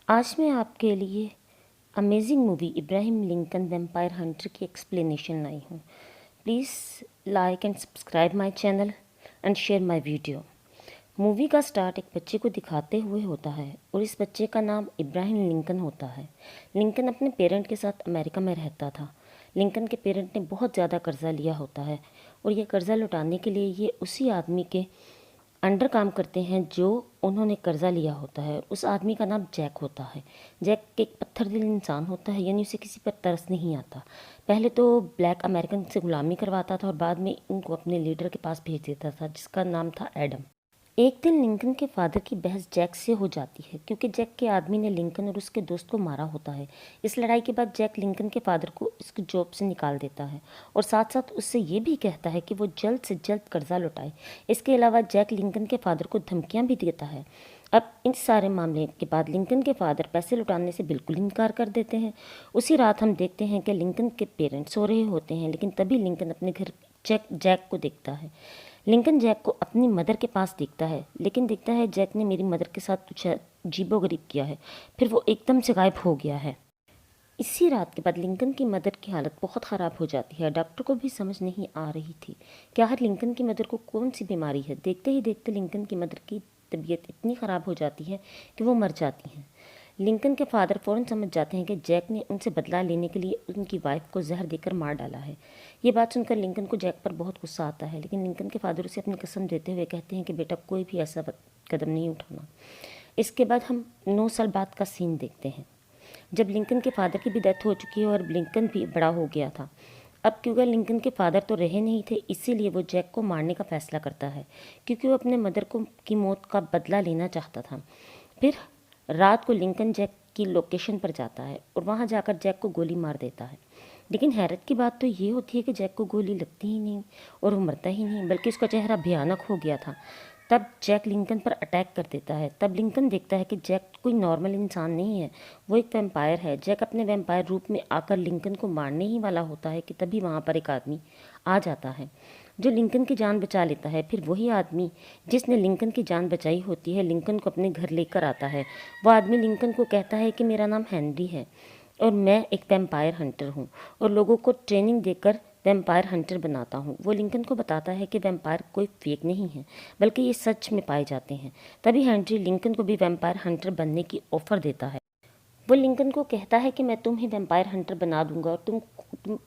आज मैं आपके लिए amazing movie Ibrahim Lincoln vampire Hunter की एक्सप्लेनेशन लाई हूँ। Please like and subscribe my channel and share my video. Movie का स्टार्ट एक बच्चे को दिखाते हुए होता है और इस बच्चे का नाम इब्राहिम लिंकन होता है। लिंकन अपने पेरेंट के साथ अमेरिका में रहता था। लिंकन के पेरेंट ने बहुत ज़्यादा कर्ज़ा लिया होता है और ये कर्ज़ा लौटाने के लिए ये उसी आदमी के अंडर काम करते हैं जो उन्होंने कर्जा लिया होता है। उस आदमी का नाम जैक होता है। जैक एक पत्थर दिल इंसान होता है, यानी उसे किसी पर तरस नहीं आता। पहले तो ब्लैक अमेरिकन से गुलामी करवाता था और बाद में उनको अपने लीडर के पास भेज देता था जिसका नाम था एडम। एक दिन लिंकन के फादर की बहस जैक से हो जाती है क्योंकि जैक के आदमी ने लिंकन और उसके दोस्त को मारा होता है। इस लड़ाई के बाद जैक लिंकन के फादर को उसकी जॉब से निकाल देता है और साथ साथ उससे ये भी कहता है कि वो जल्द से जल्द कर्जा लौटाए। इसके अलावा जैक लिंकन के फादर को धमकियां भी देता है। अब इन सारे मामले के बाद लिंकन के फादर पैसे लौटाने से बिल्कुल इनकार कर देते हैं। उसी रात हम देखते हैं कि लिंकन के पेरेंट्स सो रहे होते हैं, लेकिन तभी लिंकन अपने घर जैक को देखता है। लिंकन जैक को अपनी मदर के पास देखता है, लेकिन देखता है जैक ने मेरी मदर के साथ कुछ अजीबोगरीब किया है। फिर वो एकदम से गायब हो गया है। इसी रात के बाद लिंकन की मदर की हालत बहुत ख़राब हो जाती है। डॉक्टर को भी समझ नहीं आ रही थी कि आखिर लिंकन की मदर को कौन सी बीमारी है। देखते ही देखते लिंकन की मदर की तबीयत इतनी ख़राब हो जाती है कि वो मर जाती हैं। लिंकन के फादर फ़ौरन समझ जाते हैं कि जैक ने उनसे बदला लेने के लिए उनकी वाइफ को जहर देकर मार डाला है। ये बात सुनकर लिंकन को जैक पर बहुत गुस्सा आता है, लेकिन लिंकन के फादर उसे अपनी कसम देते हुए कहते हैं कि बेटा कोई भी ऐसा कदम नहीं उठाना। इसके बाद हम 9 साल बाद का सीन देखते हैं, जब लिंकन के फादर की भी डेथ हो चुकी है और लिंकन भी बड़ा हो गया था। अब क्योंकि लिंकन के फादर तो रहे नहीं थे, इसीलिए वो जैक को मारने का फैसला करता है क्योंकि वो अपने मदर को की मौत का बदला लेना चाहता था। फिर रात को लिंकन जैक की लोकेशन पर जाता है और वहाँ जाकर जैक को गोली मार देता है। लेकिन हैरत की बात तो ये होती है कि जैक को गोली लगती ही नहीं और वो मरता ही नहीं, बल्कि उसका चेहरा भयानक हो गया था। तब जैक लिंकन पर अटैक कर देता है। तब लिंकन देखता है कि जैक कोई नॉर्मल इंसान नहीं है, वो एक वैम्पायर है। जैक अपने वैम्पायर रूप में आकर लिंकन को मारने ही वाला होता है कि तभी वहाँ पर एक आदमी आ जाता है जो लिंकन की जान बचा लेता है। फिर वही आदमी जिसने लिंकन की जान बचाई होती है लिंकन को अपने घर लेकर आता है। वो आदमी लिंकन को कहता है कि मेरा नाम हेनरी है और मैं एक वैम्पायर हंटर हूँ और लोगों को ट्रेनिंग देकर वैम्पायर हंटर बनाता हूँ। वो लिंकन को बताता है कि वैम्पायर कोई फेक नहीं है, बल्कि ये सच में पाए जाते हैं। तभी हेनरी लिंकन को भी वैम्पायर हंटर बनने की ऑफ़र देता है। वो लिंकन को कहता है कि मैं तुम्हें वैम्पायर हंटर बना दूंगा और तुम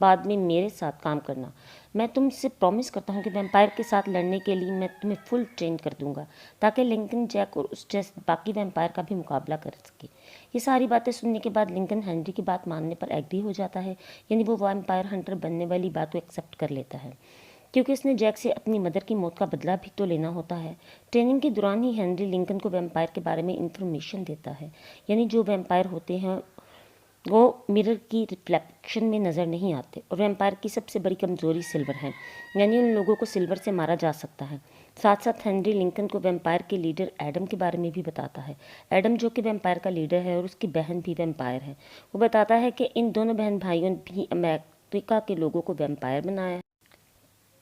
बाद में मेरे साथ काम करना। मैं तुमसे प्रॉमिस करता हूँ कि वैम्पायर के साथ लड़ने के लिए मैं तुम्हें फुल ट्रेन कर दूंगा ताकि लिंकन जैक और उस जैसे बाकी वैम्पायर का भी मुकाबला कर सके। ये सारी बातें सुनने के बाद लिंकन हेनरी की बात मानने पर एग्री हो जाता है, यानी वो वैम्पायर हंटर बनने वाली बात को एक्सेप्ट कर लेता है क्योंकि उसने जैक से अपनी मदर की मौत का बदला भी तो लेना होता है। ट्रेनिंग के दौरान ही हेनरी लिंकन को वैम्पायर के बारे में इंफॉर्मेशन देता है, यानी जो वैम्पायर होते हैं वो मिरर की रिफ्लेक्शन में नज़र नहीं आते और वैम्पायर की सबसे बड़ी कमज़ोरी सिल्वर है, यानी उन लोगों को सिल्वर से मारा जा सकता है। साथ साथ हेनरी लिंकन को वैम्पायर के लीडर एडम के बारे में भी बताता है। एडम जो कि वैम्पायर का लीडर है और उसकी बहन भी वैम्पायर है। वो बताता है कि इन दोनों बहन भाइयों ने भी अमेरिका के लोगों को वैम्पायर बनाया।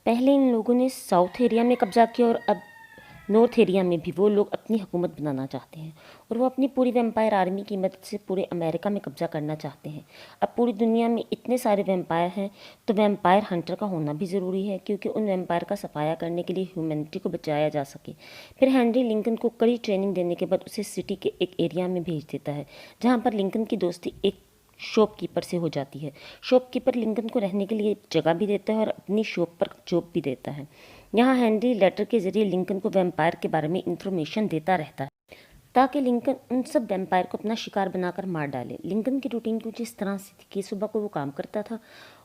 पहले इन लोगों ने साउथ एरिया में कब्जा किया और अब नॉर्थ एरिया में भी वो लोग अपनी हुकूमत बनाना चाहते हैं और वो अपनी पूरी वैम्पायर आर्मी की मदद से पूरे अमेरिका में कब्जा करना चाहते हैं। अब पूरी दुनिया में इतने सारे वैम्पायर हैं तो वैम्पायर हंटर का होना भी ज़रूरी है क्योंकि उन वैम्पायर का सफाया करने के लिए ह्यूमैनिटी को बचाया जा सके। फिर हेनरी लिंकन को कड़ी ट्रेनिंग देने के बाद उसे सिटी के एक एरिया में भेज देता है जहाँ पर लिंकन की दोस्ती एक शॉपकीपर से हो जाती है। शॉपकीपर लिंकन को रहने के लिए जगह भी देता है और अपनी शॉप पर जॉब भी देता है। यहाँ हेनरी लेटर के जरिए लिंकन को वैम्पायर के बारे में इंफॉर्मेशन देता रहता है ताकि लिंकन उन सब वैम्पायर को अपना शिकार बनाकर मार डाले। लिंकन की रूटीन कुछ इस तरह से थी कि सुबह को वो काम करता था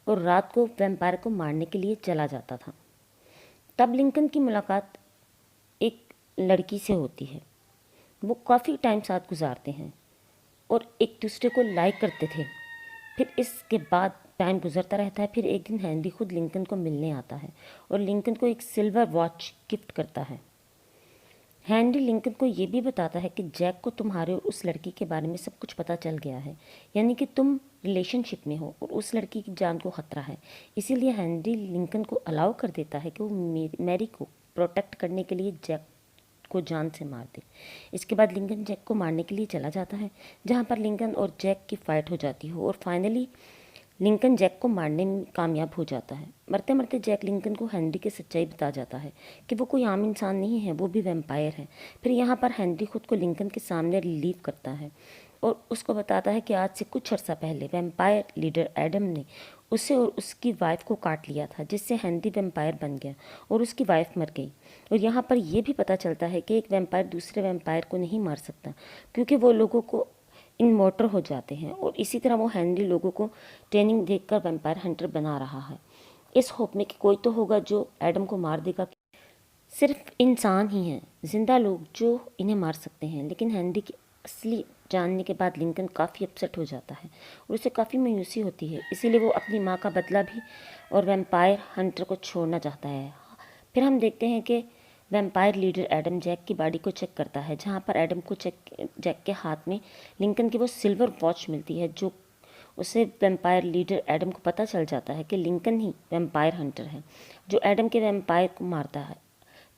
और रात को वैम्पायर को मारने के लिए चला जाता था। तब लिंकन की मुलाकात एक लड़की से होती है। वो काफ़ी टाइम साथ गुजारते हैं और एक दूसरे को लाइक करते थे। फिर इसके बाद टाइम गुजरता रहता है। फिर एक दिन हेनरी खुद लिंकन को मिलने आता है और लिंकन को एक सिल्वर वॉच गिफ्ट करता है। हेनरी लिंकन को ये भी बताता है कि जैक को तुम्हारे और उस लड़की के बारे में सब कुछ पता चल गया है, यानी कि तुम रिलेशनशिप में हो और उस लड़की की जान को ख़तरा है। इसीलिए हेनरी लिंकन को अलाउ कर देता है कि वो मैरी को प्रोटेक्ट करने के लिए जैक को जान से मार दे। इसके बाद लिंकन जैक को मारने के लिए चला जाता है, जहाँ पर लिंकन और जैक की फाइट हो जाती है और फाइनली लिंकन जैक को मारने में कामयाब हो जाता है। मरते मरते जैक लिंकन को हेनरी की सच्चाई बता जाता है कि वो कोई आम इंसान नहीं है, वो भी वैम्पायर है। फिर यहाँ पर हेनरी खुद को लिंकन के सामने रिलीव करता है और उसको बताता है कि आज से कुछ अर्सा पहले वैम्पायर लीडर एडम ने उसे और उसकी वाइफ को काट लिया था, जिससे हेनरी वैम्पायर बन गया और उसकी वाइफ मर गई। और यहाँ पर यह भी पता चलता है कि एक वैम्पायर दूसरे वैम्पायर को नहीं मार सकता, क्योंकि वो लोगों को इनमॉर्टल हो जाते हैं। और इसी तरह वो हेनरी लोगों को ट्रेनिंग देकर वैम्पायर हंटर बना रहा है, इस होप में कि कोई तो होगा जो एडम को मार देगा। सिर्फ इंसान ही हैं जिंदा लोग जो इन्हें मार सकते हैं। लेकिन हेनरी की असली जानने के बाद लिंकन काफ़ी अपसेट हो जाता है और उसे काफ़ी मायूसी होती है, इसीलिए वो अपनी माँ का बदला भी और वैम्पायर हंटर को छोड़ना चाहता है। फिर हम देखते हैं कि वैम्पायर लीडर एडम जैक की बॉडी को चेक करता है, जहाँ पर एडम को जैक के हाथ में लिंकन की वो सिल्वर वॉच मिलती है, जो उसे वैम्पायर लीडर एडम को पता चल जाता है कि लिंकन ही वैम्पायर हंटर है जो एडम के वैम्पायर को मारता है।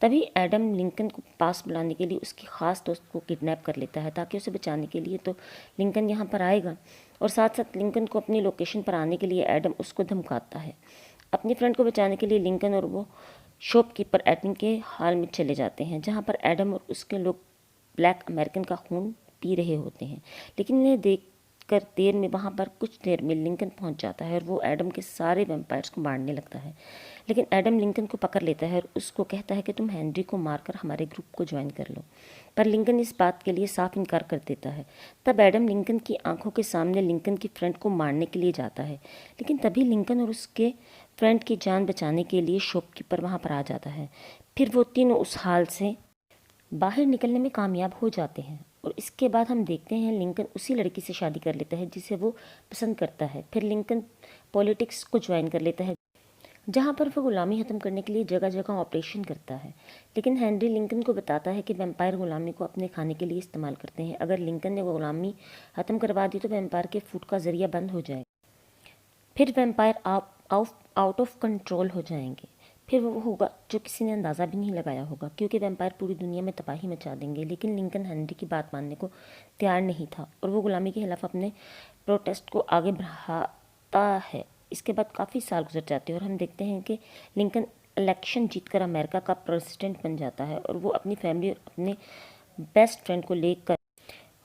तभी एडम लिंकन को पास बुलाने के लिए उसकी ख़ास दोस्त को किडनैप कर लेता है, ताकि उसे बचाने के लिए तो लिंकन यहाँ पर आएगा। और साथ साथ लिंकन को अपनी लोकेशन पर आने के लिए एडम उसको धमकाता है। अपनी फ्रेंड को बचाने के लिए लिंकन और वो शॉपकीपर एडम के हाल में चले जाते हैं, जहाँ पर एडम और उसके लोग ब्लैक अमेरिकन का खून पी रहे होते हैं। लेकिन इन्हें देखकर देर में वहाँ पर कुछ देर में लिंकन पहुँच जाता है और वो एडम के सारे वैम्पायर्स को मारने लगता है। लेकिन एडम लिंकन को पकड़ लेता है और उसको कहता है कि तुम हेनरी को मारकर हमारे ग्रुप को ज्वाइन कर लो, पर लिंकन इस बात के लिए साफ इनकार कर देता है। तब एडम लिंकन की आंखों के सामने लिंकन की फ्रेंड को मारने के लिए जाता है, लेकिन तभी लिंकन और उसके फ्रेंड की जान बचाने के लिए शॉपकीपर वहाँ पर आ जाता है। फिर वो तीनों उस हाल से बाहर निकलने में कामयाब हो जाते हैं और इसके बाद हम देखते हैं लिंकन उसी लड़की से शादी कर लेता है जिसे वो पसंद करता है। फिर लिंकन पॉलिटिक्स को ज्वाइन कर लेता है, जहाँ पर वो गुलामी ख़त्म करने के लिए जगह जगह ऑपरेशन करता है। लेकिन हेनरी लिंकन को बताता है कि वैम्पायर गुलामी को अपने खाने के लिए इस्तेमाल करते हैं। अगर लिंकन ने गुलामी ख़त्म करवा दी तो वैम्पायर के फूड का ज़रिया बंद हो जाएगा, फिर वैम्पायर आउट ऑफ कंट्रोल हो जाएंगे। फिर वो होगा जो किसी ने अंदाज़ा भी नहीं लगाया होगा, क्योंकि वैम्पायर पूरी दुनिया में तबाही मचा देंगे। लेकिन लिंकन हेनरी की बात मानने को तैयार नहीं था और वो गुलामी के खिलाफ अपने प्रोटेस्ट को आगे बढ़ाता है। इसके बाद काफ़ी साल गुजर जाते हैं और हम देखते हैं कि लिंकन इलेक्शन जीतकर अमेरिका का प्रेसिडेंट बन जाता है और वो अपनी फैमिली और अपने बेस्ट फ्रेंड को लेकर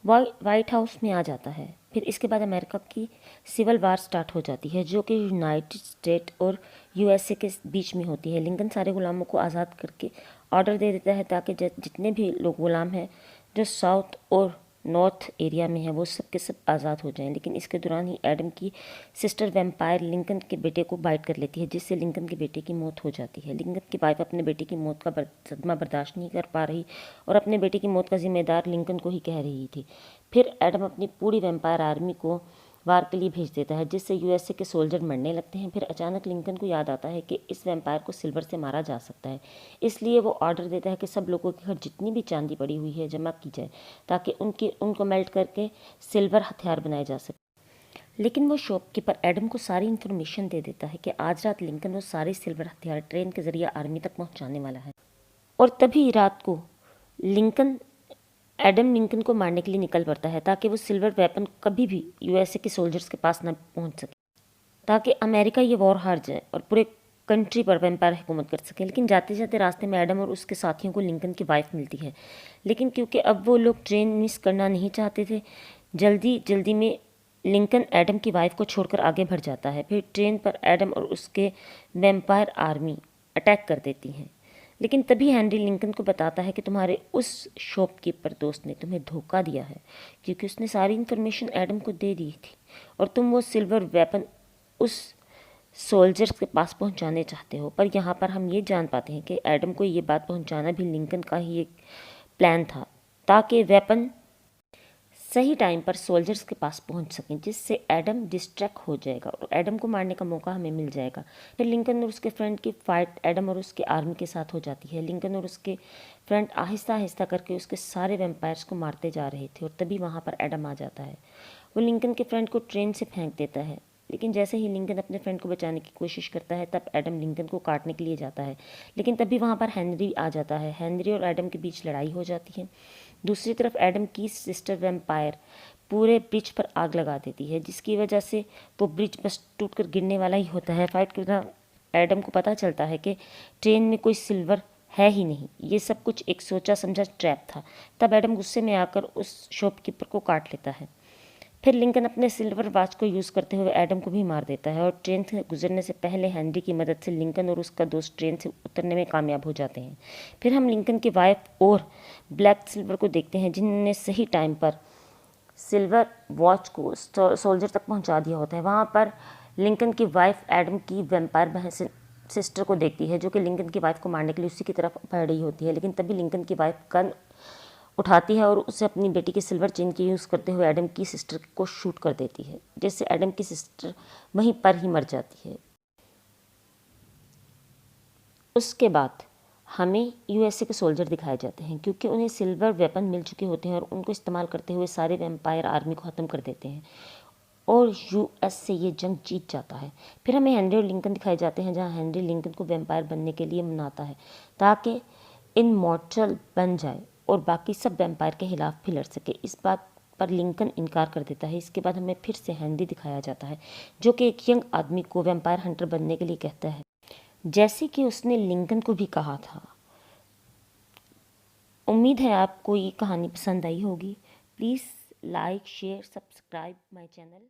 वाइट हाउस में आ जाता है। फिर इसके बाद अमेरिका की सिविल वार स्टार्ट हो जाती है, जो कि यूनाइटेड स्टेट और यूएसए के बीच में होती है। लिंकन सारे गुलामों को आज़ाद करके ऑर्डर दे देता है ताकि जितने भी लोग गुलाम हैं जो साउथ और नॉर्थ एरिया में है वो सब के सब आज़ाद हो जाएं। लेकिन इसके दौरान ही एडम की सिस्टर वैम्पायर लिंकन के बेटे को बाइट कर लेती है, जिससे लिंकन के बेटे की मौत हो जाती है। लिंकन की वाइफ अपने बेटे की मौत का सदमा बर्दाश्त नहीं कर पा रही और अपने बेटे की मौत का जिम्मेदार लिंकन को ही कह रही थी। फिर एडम अपनी पूरी वैम्पायर आर्मी को वार के लिए भेज देता है, जिससे यूएसए के सोल्जर मरने लगते हैं। फिर अचानक लिंकन को याद आता है कि इस वैम्पायर को सिल्वर से मारा जा सकता है, इसलिए वो ऑर्डर देता है कि सब लोगों के घर जितनी भी चांदी पड़ी हुई है जमा की जाए, ताकि उनको मेल्ट करके सिल्वर हथियार बनाए जा सके। लेकिन वो शॉपकीपर एडम को सारी इन्फॉर्मेशन दे देता है कि आज रात लिंकन वो सारे सिल्वर हथियार ट्रेन के जरिए आर्मी तक पहुँचाने वाला है। और तभी रात को एडम लिंकन को मारने के लिए निकल पड़ता है, ताकि वो सिल्वर वेपन कभी भी यूएसए के सोल्जर्स के पास न पहुंच सके, ताकि अमेरिका ये वॉर हार जाए और पूरे कंट्री पर वैम्पायर हुकूमत कर सके। लेकिन जाते जाते रास्ते में एडम और उसके साथियों को लिंकन की वाइफ मिलती है, लेकिन क्योंकि अब वो लोग ट्रेन मिस करना नहीं चाहते थे, जल्दी में लिंकन एडम की वाइफ को छोड़कर आगे बढ़ जाता है। फिर ट्रेन पर एडम और उसके वैम्पायर आर्मी अटैक कर देती हैं। लेकिन तभी हेनरी लिंकन को बताता है कि तुम्हारे उस शॉपकीपर दोस्त ने तुम्हें धोखा दिया है, क्योंकि उसने सारी इन्फॉर्मेशन एडम को दे दी थी और तुम वो सिल्वर वेपन उस सोल्जर्स के पास पहुंचाने चाहते हो। पर यहाँ पर हम ये जान पाते हैं कि एडम को ये बात पहुंचाना भी लिंकन का ही एक प्लान था, ताकि वेपन सही टाइम पर सोल्जर्स के पास पहुंच सकें, जिससे एडम डिस्ट्रैक्ट हो जाएगा और एडम को मारने का मौका हमें मिल जाएगा। फिर लिंकन और उसके फ्रेंड की फाइट एडम और उसके आर्मी के साथ हो जाती है। लिंकन और उसके फ्रेंड आहिस्ता आहिस्ता करके उसके सारे वैम्पायर्स को मारते जा रहे थे और तभी वहाँ पर एडम आ जाता है। वो लिंकन के फ्रेंड को ट्रेन से फेंक देता है, लेकिन जैसे ही लिंकन अपने फ्रेंड को बचाने की कोशिश करता है तब एडम लिंकन को काटने के लिए जाता है, लेकिन तभी वहाँ पर हेनरी आ जाता है। हेनरी और एडम के बीच लड़ाई हो जाती है। दूसरी तरफ एडम की सिस्टर वैम्पायर पूरे ब्रिज पर आग लगा देती है, जिसकी वजह से वो ब्रिज बस टूटकर गिरने वाला ही होता है। फाइट के दौरान एडम को पता चलता है कि ट्रेन में कोई सिल्वर है ही नहीं, ये सब कुछ एक सोचा समझा ट्रैप था। तब एडम गुस्से में आकर उस शॉपकीपर को काट लेता है। फिर लिंकन अपने सिल्वर वॉच को यूज़ करते हुए एडम को भी मार देता है और ट्रेन से गुजरने से पहले हेनरी की मदद से लिंकन और उसका दोस्त ट्रेन से उतरने में कामयाब हो जाते हैं। फिर हम लिंकन की वाइफ और ब्लैक सिल्वर को देखते हैं, जिन्होंने सही टाइम पर सिल्वर वॉच को सोल्जर तक पहुंचा दिया होता है। वहाँ पर लिंकन की वाइफ एडम की वैम्पायर बहन सिस्टर को देखती है, जो कि लिंकन की वाइफ को मारने के लिए उसी की तरफ बढ़ रही होती है, लेकिन तभी लिंकन की वाइफ गन उठाती है और उसे अपनी बेटी के सिल्वर चेन की यूज़ करते हुए एडम की सिस्टर को शूट कर देती है, जिससे एडम की सिस्टर वहीं पर ही मर जाती है। उसके बाद हमें यूएसए के सोल्जर दिखाए जाते हैं, क्योंकि उन्हें सिल्वर वेपन मिल चुके होते हैं और उनको इस्तेमाल करते हुए सारे वैम्पायर आर्मी को ख़त्म कर देते हैं और यूएस से ये जंग जीत जाता है। फिर हमें हेनरी और लिंकन दिखाए जाते हैं, जहाँ हेनरी लिंकन को वैम्पायर बनने के लिए मनाता है ताकि इनमॉर्टल बन जाए और बाकी सब वैम्पायर के खिलाफ भी लड़ सके। इस बात पर लिंकन इनकार कर देता है। इसके बाद हमें फिर से हेनरी दिखाया जाता है, जो कि एक यंग आदमी को वैम्पायर हंटर बनने के लिए कहता है, जैसे कि उसने लिंकन को भी कहा था। उम्मीद है आपको ये कहानी पसंद आई होगी। Please like share subscribe my channel.